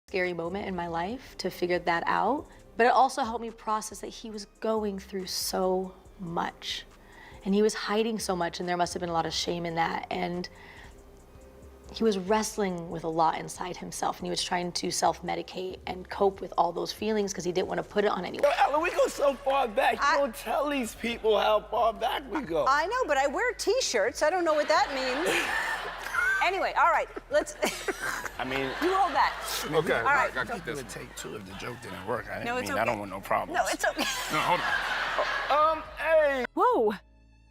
Scary moment in my life to figure that out, but it also helped me process that he was going through so much and he was hiding so much, and there must have been a lot of shame in that, and he was wrestling with a lot inside himself, and he was trying to self-medicate and cope with all those feelings because he didn't want to put it on anyone. Yo, Ellen, we go so far back. You don't tell these people how far back we go. I know, but I wear t-shirts. I don't know what that means. Anyway, all right, let's... I mean... You hold that. Okay, all right. I got this. Take two if the joke didn't work. I No, it's I okay. don't want no problems. No, it's okay. No, hold on. Hey! Whoa,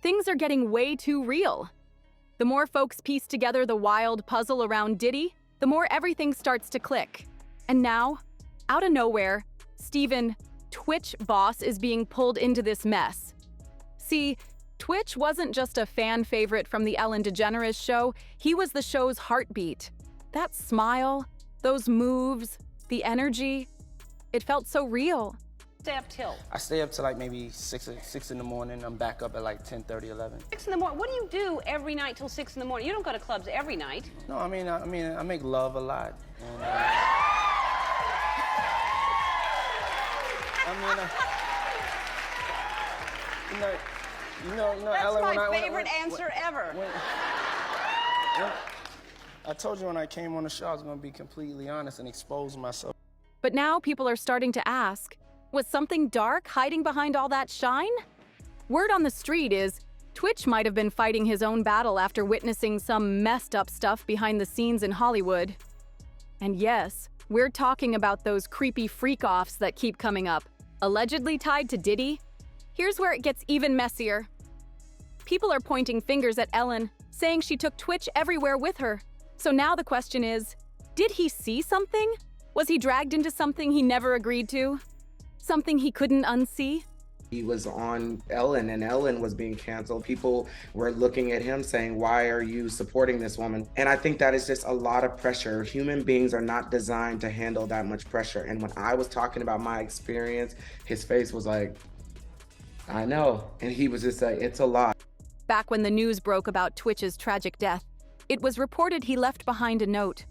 things are getting way too real. The more folks piece together the wild puzzle around Diddy, the more everything starts to click. And now, out of nowhere, Steven, Twitch boss, is being pulled into this mess. See, Twitch wasn't just a fan favorite from the Ellen DeGeneres show, he was the show's heartbeat. That smile, those moves, the energy, it felt so real. Stay up till. I stay up till like maybe 6 in the morning. I'm back up at like 10:30, 11. 6 in the morning. What do you do every night till 6 in the morning? You don't go to clubs every night. No, I mean, I make love a lot. And, That's Ellen, my favorite answer ever. I told you when I came on the show I was going to be completely honest and expose myself. But now people are starting to ask, was something dark hiding behind all that shine? Word on the street is Twitch might have been fighting his own battle after witnessing some messed up stuff behind the scenes in Hollywood. And yes, we're talking about those creepy freak-offs that keep coming up, allegedly tied to Diddy. Here's where it gets even messier. People are pointing fingers at Ellen, saying she took Twitch everywhere with her. So now the question is, did he see something? Was he dragged into something he never agreed to? Something he couldn't unsee? He was on Ellen and Ellen was being canceled. People were looking at him saying, why are you supporting this woman? And I think that is just a lot of pressure. Human beings are not designed to handle that much pressure. And when I was talking about my experience, his face was like, I know. And he was just like, it's a lot. Back when the news broke about Twitch's tragic death, it was reported he left behind a note.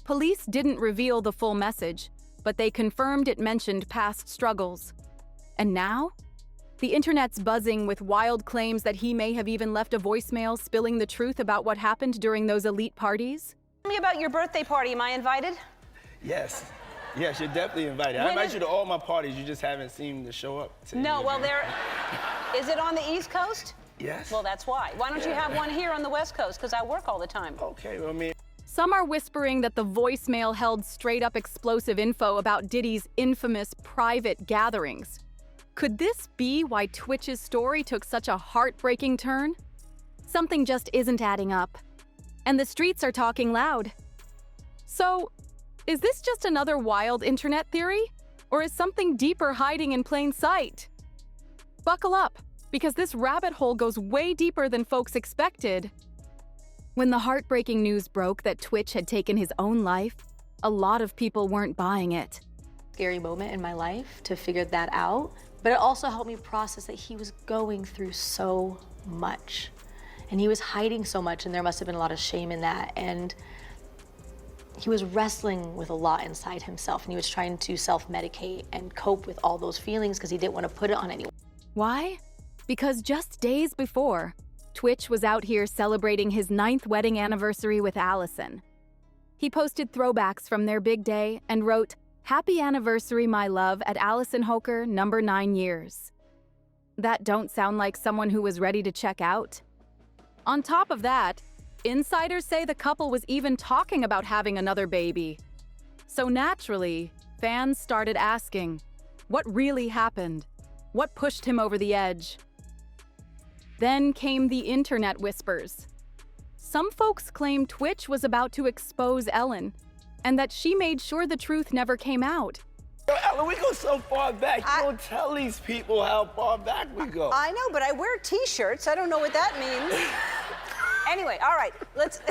Police didn't reveal the full message, but they confirmed it mentioned past struggles. And now? The internet's buzzing with wild claims that he may have even left a voicemail spilling the truth about what happened during those elite parties. Tell me about your birthday party. Am I invited? Yes. Yes, you're definitely invited. I invite you to all my parties. You just haven't seemed to show up. No, well, is it on the East Coast? Yes. Well, that's why. Why don't you have one here on the West Coast? Because I work all the time. Okay, well, I mean... Some are whispering that the voicemail held straight-up explosive info about Diddy's infamous private gatherings. Could this be why Twitch's story took such a heartbreaking turn? Something just isn't adding up. And the streets are talking loud. So, is this just another wild internet theory? Or is something deeper hiding in plain sight? Buckle up, because this rabbit hole goes way deeper than folks expected. When the heartbreaking news broke that Twitch had taken his own life, a lot of people weren't buying it. Scary moment in my life to figure that out, but it also helped me process that he was going through so much and he was hiding so much, and there must have been a lot of shame in that, and he was wrestling with a lot inside himself, and he was trying to self-medicate and cope with all those feelings because he didn't want to put it on anyone. Why? Because just days before, Twitch was out here celebrating his 9th wedding anniversary with Allison. He posted throwbacks from their big day and wrote, "Happy anniversary, my love, at Allison Hoker, number 9 years." That don't sound like someone who was ready to check out. On top of that, insiders say the couple was even talking about having another baby. So naturally, fans started asking, what really happened? What pushed him over the edge? Then came the internet whispers. Some folks claimed Twitch was about to expose Ellen, and that she made sure the truth never came out. Yo, Ellen, we go so far back. You don't tell these people how far back we go. I know, but I wear t-shirts. I don't know what that means. Anyway, all right, let's...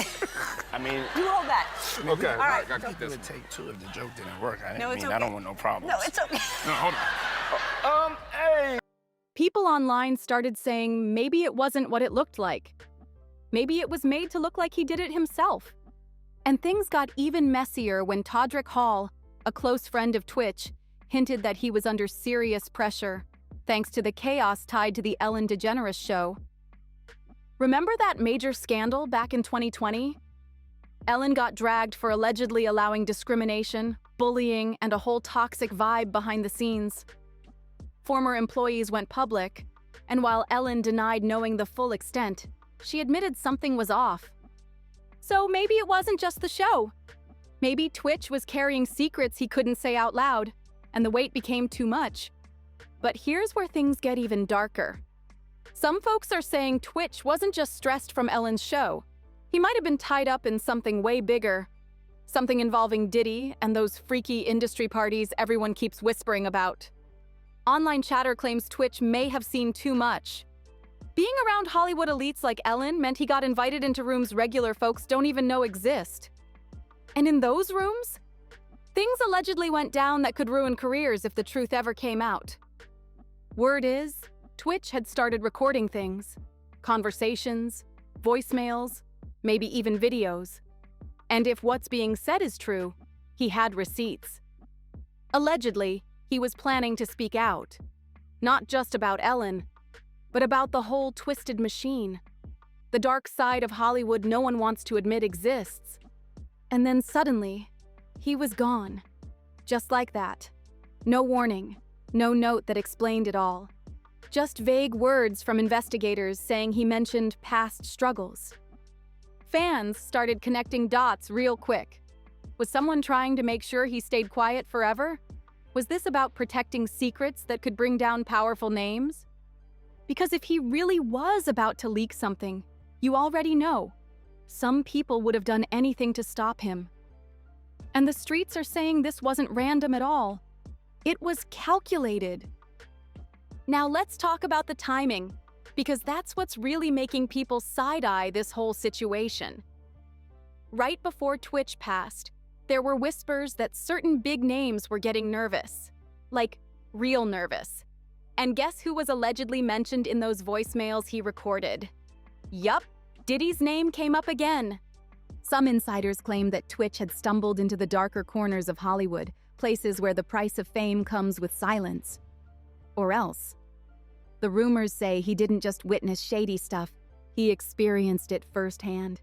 I mean... You hold that. Okay, all right. I got this. Take two if the joke didn't work. I okay. don't want no problems. No, it's okay. No, hold on. Hey! People online started saying maybe it wasn't what it looked like. Maybe it was made to look like he did it himself. And things got even messier when Todrick Hall, a close friend of Twitch, hinted that he was under serious pressure, thanks to the chaos tied to the Ellen DeGeneres show. Remember that major scandal back in 2020? Ellen got dragged for allegedly allowing discrimination, bullying, and a whole toxic vibe behind the scenes. Former employees went public, and while Ellen denied knowing the full extent, she admitted something was off. So maybe it wasn't just the show. Maybe Twitch was carrying secrets he couldn't say out loud, and the weight became too much. But here's where things get even darker. Some folks are saying Twitch wasn't just stressed from Ellen's show. He might have been tied up in something way bigger. Something involving Diddy and those freaky industry parties everyone keeps whispering about. Online chatter claims Twitch may have seen too much. Being around Hollywood elites like Ellen meant he got invited into rooms regular folks don't even know exist. And in those rooms, things allegedly went down that could ruin careers if the truth ever came out. Word is, Twitch had started recording things, conversations, voicemails, maybe even videos. And if what's being said is true, he had receipts. Allegedly, he was planning to speak out, not just about Ellen, but about the whole twisted machine, the dark side of Hollywood no one wants to admit exists. And then suddenly, he was gone, just like that. No warning, no note that explained it all. Just vague words from investigators saying he mentioned past struggles. Fans started connecting dots real quick. Was someone trying to make sure he stayed quiet forever? Was this about protecting secrets that could bring down powerful names? Because if he really was about to leak something, you already know, some people would have done anything to stop him. And the streets are saying this wasn't random at all. It was calculated. Now let's talk about the timing, because that's what's really making people side-eye this whole situation. Right before Twitch passed, there were whispers that certain big names were getting nervous. Like, real nervous. And guess who was allegedly mentioned in those voicemails he recorded? Yup, Diddy's name came up again. Some insiders claim that Twitch had stumbled into the darker corners of Hollywood, places where the price of fame comes with silence. Or else. The rumors say he didn't just witness shady stuff, he experienced it firsthand.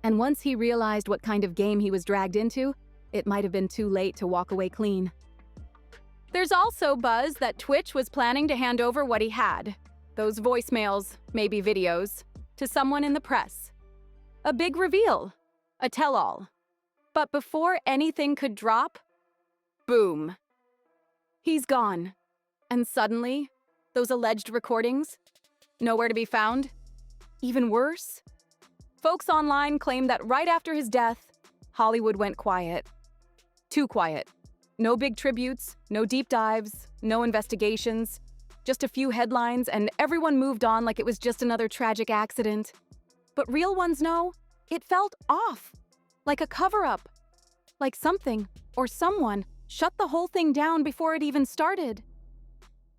And once he realized what kind of game he was dragged into, it might have been too late to walk away clean. There's also buzz that Twitch was planning to hand over what he had, those voicemails, maybe videos, to someone in the press. A big reveal, a tell-all. But before anything could drop, boom. He's gone. And suddenly, those alleged recordings, nowhere to be found. Even worse, folks online claim that right after his death, Hollywood went quiet. Too quiet. No big tributes, no deep dives, no investigations, just a few headlines, and everyone moved on like it was just another tragic accident. But real ones know, it felt off, like a cover-up, like something or someone shut the whole thing down before it even started.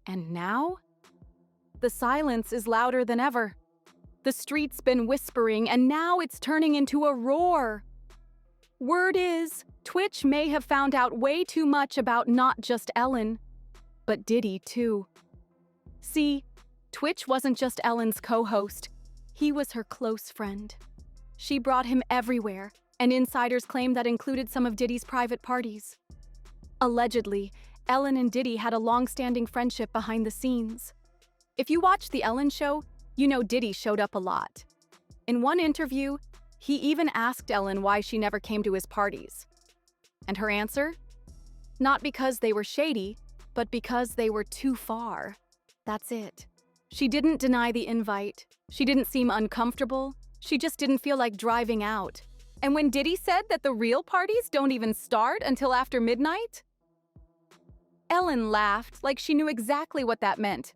And now, the silence is louder than ever. The street's been whispering, and now it's turning into a roar. Word is, Twitch may have found out way too much about not just Ellen, but Diddy too. See, Twitch wasn't just Ellen's co-host. He was her close friend. She brought him everywhere, and insiders claim that included some of Diddy's private parties. Allegedly, Ellen and Diddy had a long-standing friendship behind the scenes. If you watch The Ellen Show, you know Diddy showed up a lot. In one interview, he even asked Ellen why she never came to his parties. And her answer? Not because they were shady, but because they were too far. That's it. She didn't deny the invite. She didn't seem uncomfortable. She just didn't feel like driving out. And when Diddy said that the real parties don't even start until after midnight, Ellen laughed like she knew exactly what that meant.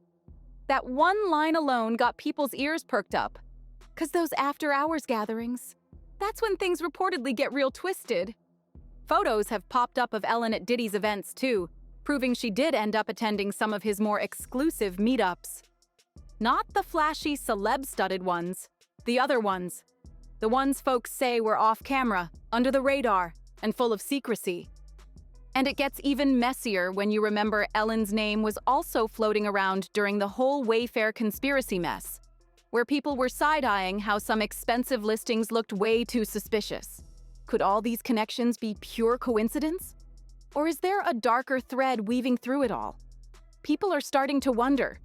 That one line alone got people's ears perked up. 'Cause those after-hours gatherings, that's when things reportedly get real twisted. Photos have popped up of Ellen at Diddy's events too, proving she did end up attending some of his more exclusive meetups. Not the flashy celeb-studded ones, the other ones. The ones folks say were off-camera, under the radar, and full of secrecy. And it gets even messier when you remember Ellen's name was also floating around during the whole Wayfair conspiracy mess, where people were side-eyeing how some expensive listings looked way too suspicious. Could all these connections be pure coincidence? Or is there a darker thread weaving through it all? People are starting to wonder.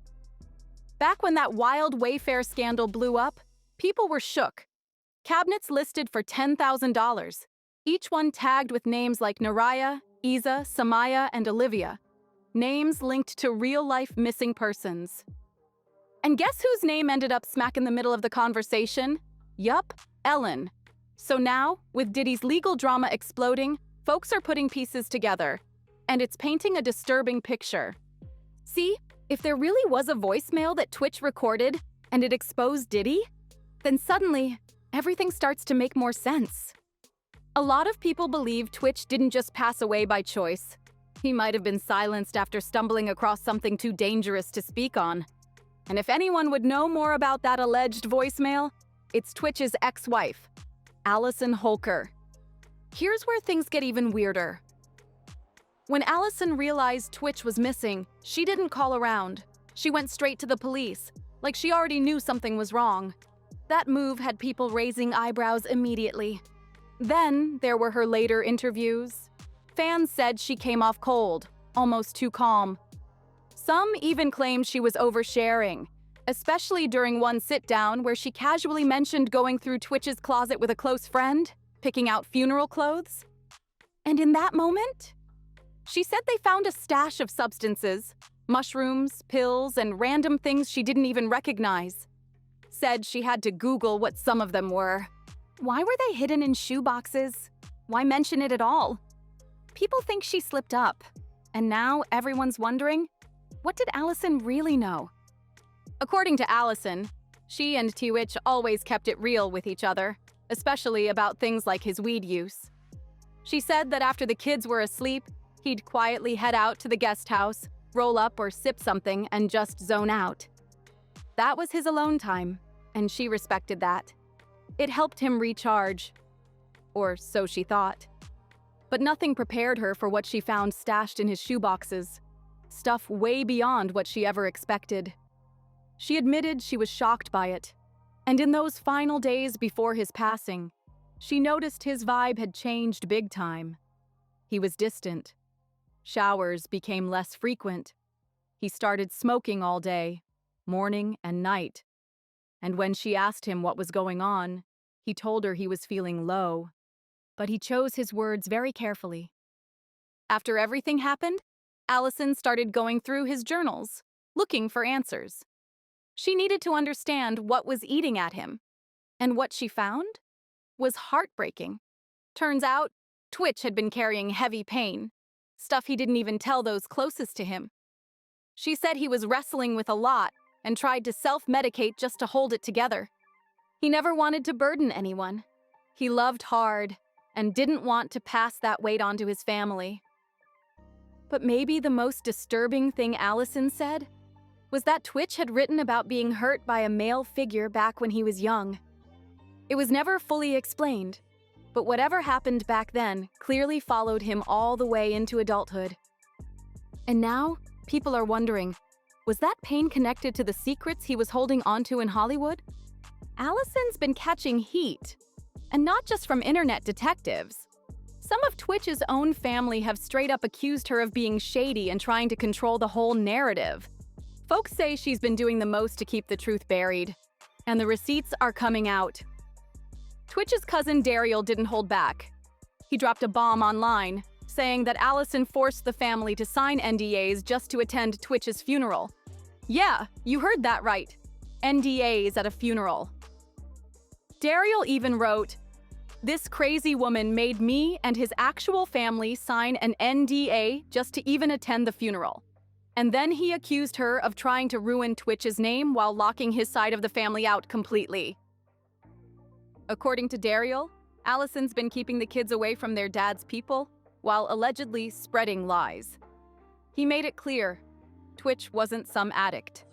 Back when that wild Wayfair scandal blew up, people were shook. Cabinets listed for $10,000, each one tagged with names like Naraya, Isa, Samaya, and Olivia. Names linked to real-life missing persons. And guess whose name ended up smack in the middle of the conversation? Yup, Ellen. So now, with Diddy's legal drama exploding, folks are putting pieces together, and it's painting a disturbing picture. See, if there really was a voicemail that Twitch recorded and it exposed Diddy, then suddenly, everything starts to make more sense. A lot of people believe Twitch didn't just pass away by choice. He might have been silenced after stumbling across something too dangerous to speak on. And if anyone would know more about that alleged voicemail, it's Twitch's ex-wife, Allison Holker. Here's where things get even weirder. When Allison realized Twitch was missing, she didn't call around. She went straight to the police, like she already knew something was wrong. That move had people raising eyebrows immediately. Then there were her later interviews. Fans said she came off cold, almost too calm. Some even claimed she was oversharing, especially during one sit-down where she casually mentioned going through Twitch's closet with a close friend, picking out funeral clothes. And in that moment, she said they found a stash of substances, mushrooms, pills, and random things she didn't even recognize. Said she had to Google what some of them were. Why were they hidden in shoe boxes? Why mention it at all? People think she slipped up, and now everyone's wondering, what did Allison really know? According to Allison, she and tWitch always kept it real with each other, especially about things like his weed use. She said that after the kids were asleep, he'd quietly head out to the guest house, roll up or sip something, and just zone out. That was his alone time, and she respected that. It helped him recharge. Or so she thought. But nothing prepared her for what she found stashed in his shoeboxes. Stuff way beyond what she ever expected. She admitted she was shocked by it. And in those final days before his passing, she noticed his vibe had changed big time. He was distant. Showers became less frequent. He started smoking all day, morning and night. And when she asked him what was going on, he told her he was feeling low. But he chose his words very carefully. After everything happened, Allison started going through his journals, looking for answers. She needed to understand what was eating at him. And what she found was heartbreaking. Turns out, Twitch had been carrying heavy pain, stuff he didn't even tell those closest to him. She said he was wrestling with a lot and tried to self-medicate just to hold it together. He never wanted to burden anyone. He loved hard and didn't want to pass that weight on to his family. But maybe the most disturbing thing Allison said was that Twitch had written about being hurt by a male figure back when he was young. It was never fully explained, but whatever happened back then clearly followed him all the way into adulthood. And now, people are wondering, was that pain connected to the secrets he was holding onto in Hollywood? Allison's been catching heat, and not just from internet detectives. Some of Twitch's own family have straight up accused her of being shady and trying to control the whole narrative. Folks say she's been doing the most to keep the truth buried, and the receipts are coming out. Twitch's cousin Daryl didn't hold back. He dropped a bomb online, saying that Allison forced the family to sign NDAs just to attend Twitch's funeral. Yeah, you heard that right. NDAs at a funeral. Daryl even wrote, "This crazy woman made me and his actual family sign an NDA just to even attend the funeral. And then he accused her of trying to ruin Twitch's name while locking his side of the family out completely." According to Daryl, Allison's been keeping the kids away from their dad's people while allegedly spreading lies. He made it clear, Twitch wasn't some addict.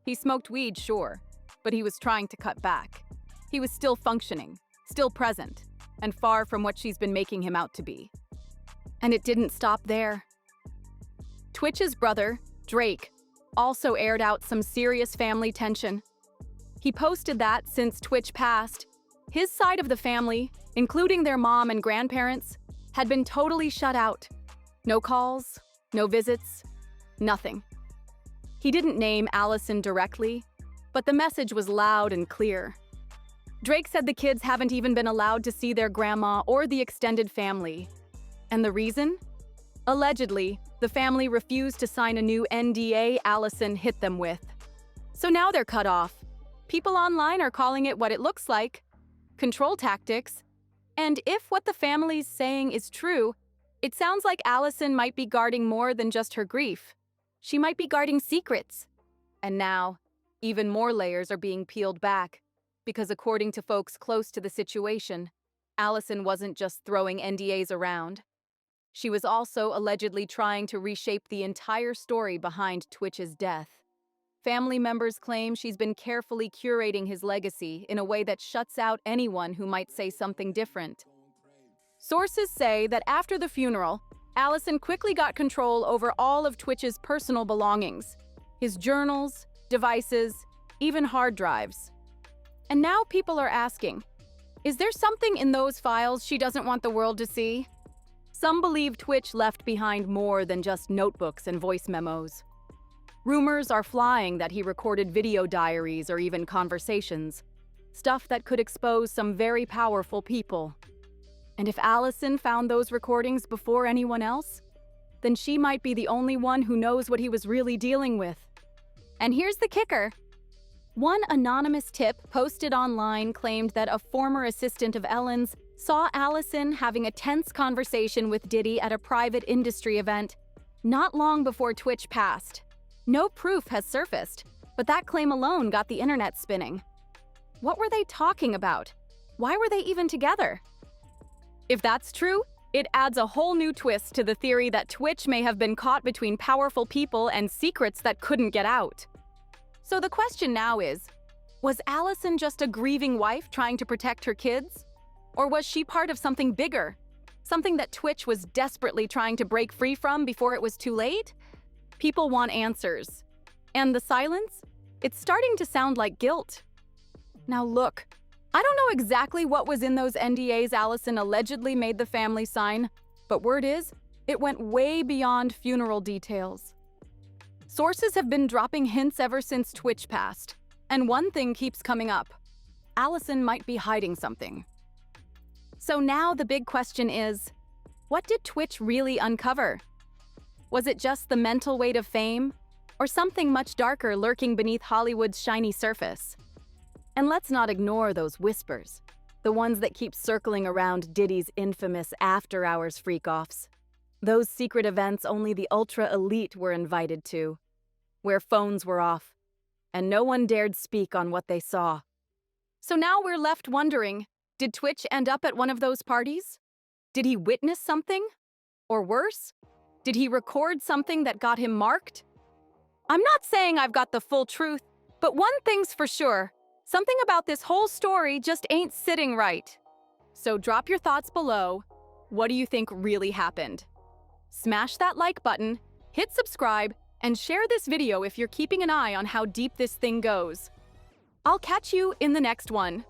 He smoked weed, sure, but he was trying to cut back. He was still functioning, still present, and far from what she's been making him out to be. And it didn't stop there. Twitch's brother, Drake, also aired out some serious family tension. He posted that since Twitch passed, his side of the family, including their mom and grandparents, had been totally shut out. No calls, no visits, nothing. He didn't name Allison directly, but the message was loud and clear. Drake said the kids haven't even been allowed to see their grandma or the extended family. And the reason? Allegedly, the family refused to sign a new NDA Allison hit them with. So now they're cut off. People online are calling it what it looks like: control tactics. And if what the family's saying is true, it sounds like Allison might be guarding more than just her grief. She might be guarding secrets. And now, even more layers are being peeled back, because according to folks close to the situation, Allison wasn't just throwing NDAs around. She was also allegedly trying to reshape the entire story behind Twitch's death. Family members claim she's been carefully curating his legacy in a way that shuts out anyone who might say something different. Sources say that after the funeral, Allison quickly got control over all of Twitch's personal belongings, his journals, devices, even hard drives. And now people are asking, is there something in those files she doesn't want the world to see? Some believe Twitch left behind more than just notebooks and voice memos. Rumors are flying that he recorded video diaries or even conversations, stuff that could expose some very powerful people. And if Allison found those recordings before anyone else, then she might be the only one who knows what he was really dealing with. And here's the kicker. One anonymous tip posted online claimed that a former assistant of Ellen's saw Allison having a tense conversation with Diddy at a private industry event not long before Twitch passed. No proof has surfaced, but that claim alone got the internet spinning. What were they talking about? Why were they even together? If that's true, it adds a whole new twist to the theory that Twitch may have been caught between powerful people and secrets that couldn't get out. So the question now is, was Allison just a grieving wife trying to protect her kids? Or was she part of something bigger? Something that Twitch was desperately trying to break free from before it was too late? People want answers. And the silence? It's starting to sound like guilt. Now look, I don't know exactly what was in those NDAs Allison allegedly made the family sign, but word is, it went way beyond funeral details. Sources have been dropping hints ever since Twitch passed, and one thing keeps coming up. Allison might be hiding something. So now the big question is, what did Twitch really uncover? Was it just the mental weight of fame, or something much darker lurking beneath Hollywood's shiny surface? And let's not ignore those whispers, the ones that keep circling around Diddy's infamous after-hours freak-offs. Those secret events only the ultra-elite were invited to, where phones were off, and no one dared speak on what they saw. So now we're left wondering, did Twitch end up at one of those parties? Did he witness something? Or worse, did he record something that got him marked? I'm not saying I've got the full truth, but one thing's for sure. Something about this whole story just ain't sitting right. So drop your thoughts below. What do you think really happened? Smash that like button, hit subscribe, and share this video if you're keeping an eye on how deep this thing goes. I'll catch you in the next one.